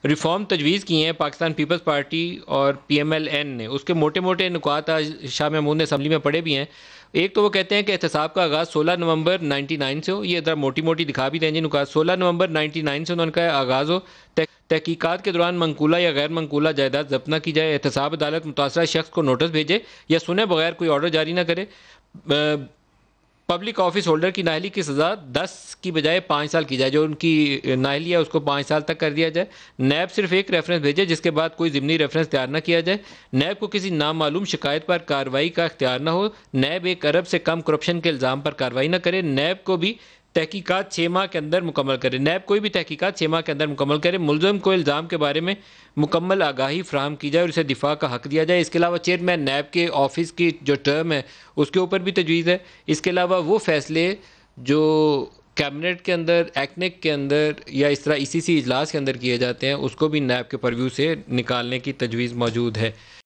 Reform تجویز کی ہیں پاکستان پیپلز پارٹی اور پی ایم ایل این نے، اس کے موٹے موٹے نکات آج شاہ محمود نے اسمبلی میں پڑھے بھی ہیں۔ ایک تو وہ کہتے ہیں کہ احتساب کا آغاز 16 نومبر 99 سے ہو، یہ ذرا موٹی موٹی دکھا بھی دیں جی نکات۔ 16 نومبر 99 سے انہوں نے کہا آغاز ہو، تحقیقات کے دوران منقولہ یا غیر منقولہ جائیداد ضبط نہ کی جائے، احتساب عدالت متاثرہ شخص کو نوٹس بھیجے یا سنے بغیر کوئی آرڈر جاری نہ کرے، پبلک آفس ہولڈر کی نااہلی کی سزا 10 کی بجائے 5 سال کی جائے، جو ان کی نااہلی ہے اس کو 5 سال تک کر دیا جائے۔ نیب صرف ایک ریفرنس بھیجے جس کے بعد کوئی ضمنی ریفرنس تیار نہ کیا جائے۔ نیب کو کسی نامعلوم شکایت پر کارروائی کا اختیار نہ ہو۔ نیب 1 ارب سے کم کرپشن کے الزام پر کارروائی نہ کرے۔ نیب کو بھی تحقیقات 6 ماہ کے اندر مکمل کرے۔ نیب کوئی بھی تحقیقات 6 ماہ کے اندر مکمل کرے۔ ملزم کو الزام کے بارے میں مکمل آگاہی فراہم کی جائے اور اسے دفاع کا حق دیا جائے۔ اس کے علاوہ چیئرمین نیب کے آفس کی جو ٹرم ہے اس کے اوپر بھی تجویز ہے۔ اس کے علاوہ وہ فیصلے جو کیبنٹ کے اندر، ایکنک کے اندر یا اس طرح ای سی سی اجلاس کے اندر کیے جاتے ہیں اس کو بھی نیب کے پرویو سے نکالنے کی تجویز موجود ہے۔